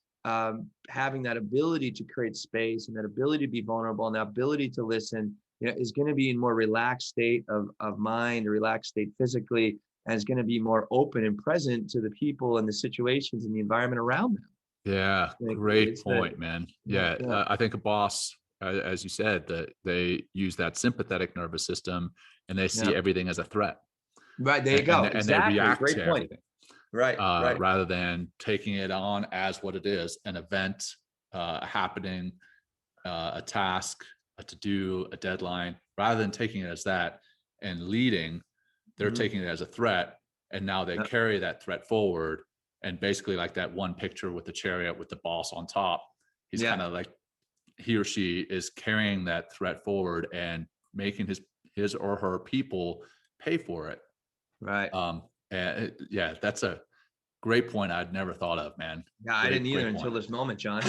having that ability to create space and that ability to be vulnerable and that ability to listen, is going to be in more relaxed state of mind, a relaxed state physically, and is going to be more open and present to the people and the situations and the environment around them. Yeah, Like, great point, man. Yeah. I think a boss, as you said, that they use that sympathetic nervous system and they see everything as a threat. Right, there you go. And Exactly. they react Great to point. everything. Right. Rather than taking it on as what it is, an event happening, a task, a to-do, a deadline, rather than taking it as that and leading, they're taking it as a threat. And now they carry that threat forward. And basically like that one picture with the chariot with the boss on top, he's kind of like, he or she is carrying that threat forward and making his or her people pay for it. Right. And that's a great point I'd never thought of, man. Yeah, I didn't either until this moment, John.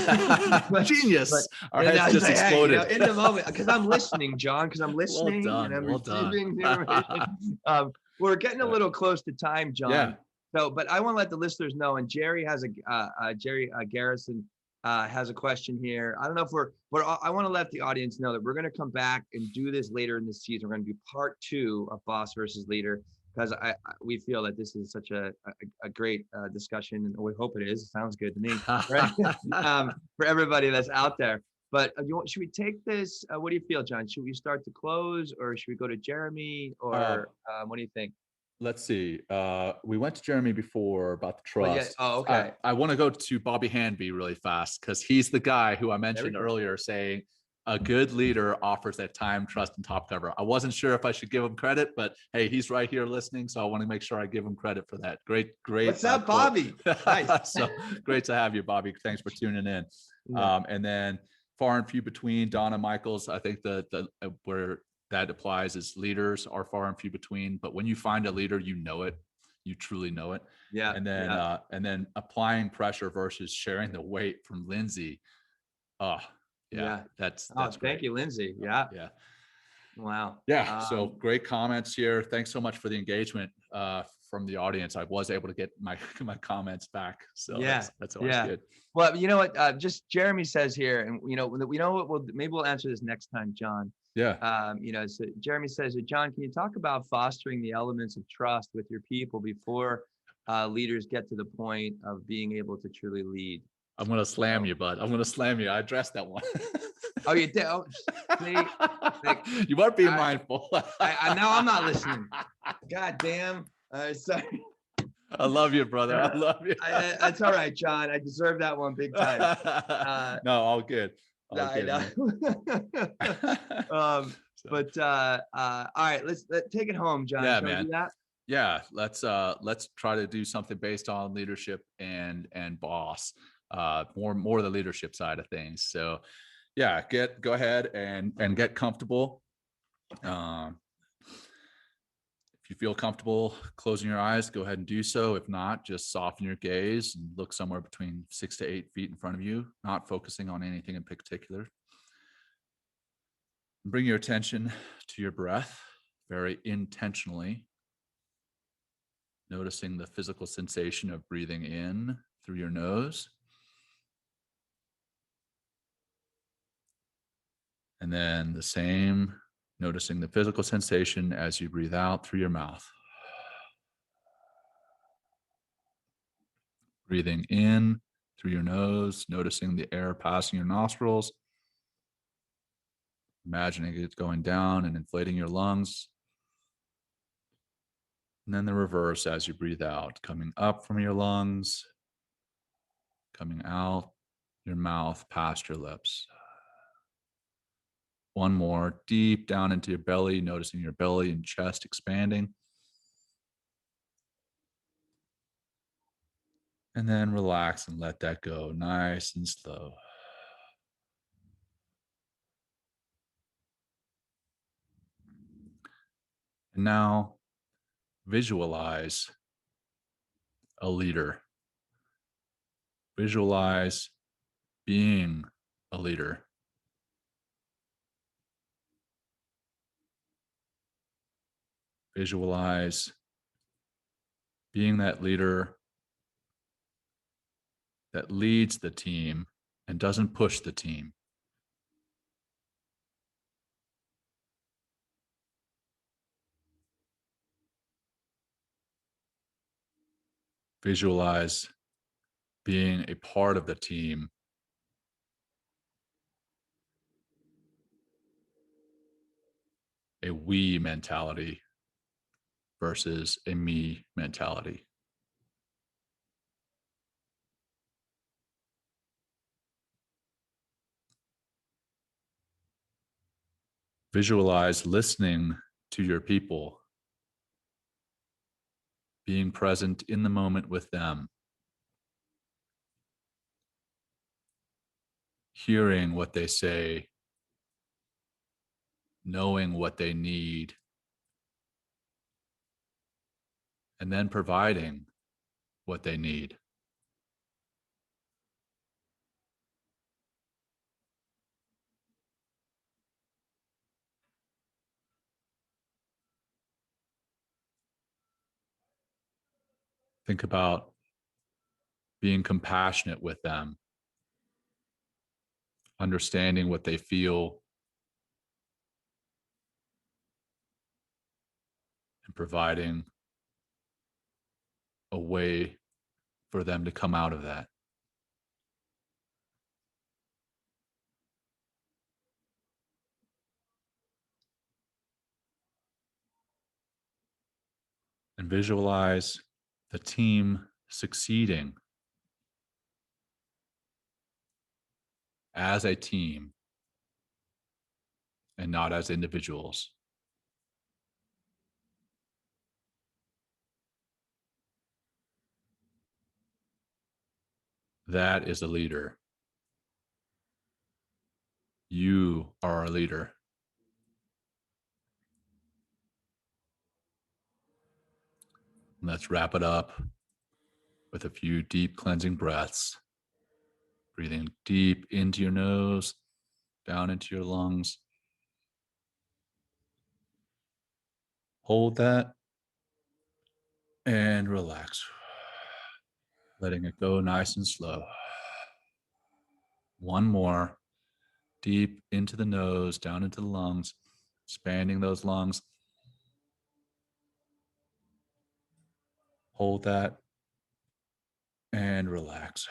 Genius. Our heads just exploded. In the moment, because I'm listening, John, because I'm listening and I'm receiving the information. We're getting a little close to time, John. Yeah. So, but I want to let the listeners know, and Jerry has Jerry Garrison has a question here. I don't know if I want to let the audience know that we're going to come back and do this later in the season. We're going to do part 2 of Boss versus Leader, because we feel that this is such a great discussion, and we hope it is. It sounds good to me, right? For everybody that's out there. But should we take this? What do you feel, John? Should we start to close, or should we go to Jeremy, or what do you think? Let's see. We went to Jeremy before about the trust. Oh, okay. I want to go to Bobby Hanby really fast, because he's the guy who I mentioned earlier saying a good leader offers that time, trust, and top cover. I wasn't sure if I should give him credit, but hey, he's right here listening, so I want to make sure I give him credit for that. Great. What's up, Bobby? Nice. So great to have you, Bobby. Thanks for tuning in. And then far and few between, Donna Michaels. I think the where that applies is leaders are far and few between, but when you find a leader, you know it, you truly know it. Yeah. And then applying pressure versus sharing the weight from Lindsay. That's thank great. you, Lindsay. Yeah. Wow. So great comments here. Thanks so much for the engagement from the audience. I was able to get my comments back. So that's always good. Well, you know what? Just Jeremy says here, and we know what maybe we'll answer this next time, John. Yeah. So Jeremy says, John, can you talk about fostering the elements of trust with your people before leaders get to the point of being able to truly lead? I'm going to slam you, bud. I'm going to slam you. I addressed that one. Oh, you did? Oh, see, you are being mindful. Now I'm not listening. God damn. Sorry. I love you, brother. I love you. That's all right, John. I deserve that one big time. No, all good. I know. All right, let's take it home, John. Yeah, Shall man. we do that? Yeah, let's try to do something based on leadership and boss. More the leadership side of things. So yeah, go ahead and get comfortable. If you feel comfortable closing your eyes, go ahead and do so. If not, just soften your gaze and look somewhere between 6 to 8 feet in front of you, not focusing on anything in particular. Bring your attention to your breath very intentionally, noticing the physical sensation of breathing in through your nose. And then the same, noticing the physical sensation as you breathe out through your mouth. Breathing in through your nose, noticing the air passing your nostrils. Imagining it going down and inflating your lungs. And then the reverse as you breathe out, coming up from your lungs, coming out your mouth past your lips. One more, deep down into your belly, noticing your belly and chest expanding. And then relax and let that go nice and slow. And now visualize a leader. Visualize being a leader. Visualize being that leader that leads the team and doesn't push the team. Visualize being a part of the team, a we mentality versus a me mentality. Visualize listening to your people, being present in the moment with them, hearing what they say, knowing what they need, and then providing what they need. Think about being compassionate with them, understanding what they feel, and providing a way for them to come out of that. And visualize the team succeeding as a team and not as individuals. That is a leader. You are a leader. Let's wrap it up with a few deep cleansing breaths. Breathing deep into your nose, down into your lungs. Hold that and relax. Letting it go nice and slow. One more. Deep into the nose, down into the lungs, expanding those lungs. Hold that and relax.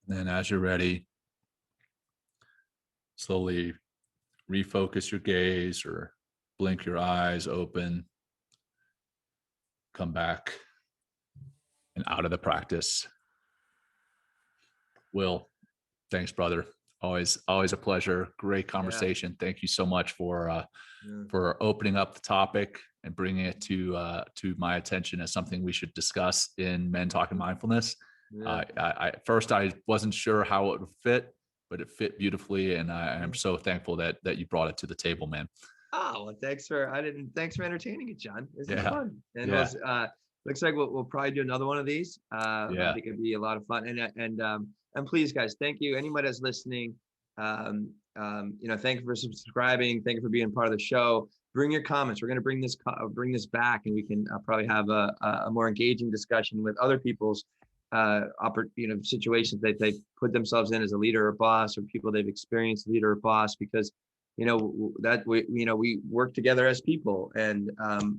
Then as you're ready, slowly refocus your gaze or blink your eyes open. Come back and out of the practice. Will, thanks, brother. Always a pleasure. Great conversation. Yeah. Thank you so much for opening up the topic and bringing it to my attention as something we should discuss in Men Talking Mindfulness. Yeah. At first I wasn't sure how it would fit, but it fit beautifully, and I'm so thankful that you brought it to the table, man. Oh, well, thanks for entertaining it, John. This is fun, and it was, looks like we'll probably do another one of these. I think it'd be a lot of fun, and please, guys, thank you. Anybody that's listening, thank you for subscribing. Thank you for being part of the show. Bring your comments. We're going to bring this back, and we can probably have a more engaging discussion with other people's situations that they put themselves in as a leader or boss, or people they've experienced leader or boss, because that we work together as people, and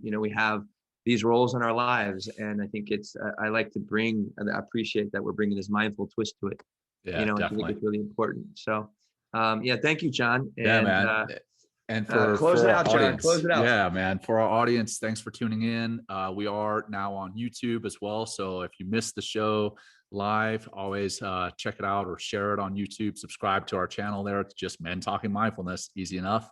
we have these roles in our lives, and I think it's I like to bring, and I appreciate that we're bringing this mindful twist to it. Definitely. I think it's really important. So thank you, John. Man. And for close it out, audience, John. Close it out. Yeah, man. For our audience, thanks for tuning in. We are now on YouTube as well. So if you missed the show live, always check it out or share it on YouTube. Subscribe to our channel there. It's just Men Talking Mindfulness. Easy enough.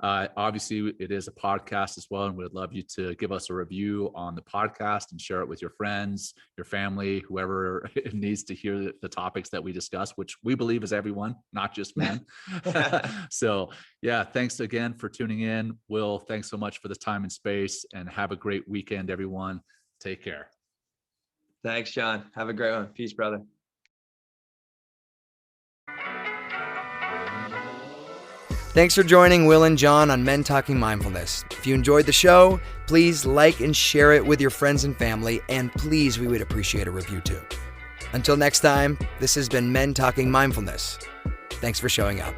Obviously, it is a podcast as well, and we'd love you to give us a review on the podcast and share it with your friends, your family, whoever needs to hear the topics that we discuss, which we believe is everyone, not just men. So, thanks again for tuning in. Will, thanks so much for the time and space, and have a great weekend, everyone. Take care. Thanks, John. Have a great one. Peace, brother. Thanks for joining Will and John on Men Talking Mindfulness. If you enjoyed the show, please like and share it with your friends and family, and please, we would appreciate a review too. Until next time, this has been Men Talking Mindfulness. Thanks for showing up.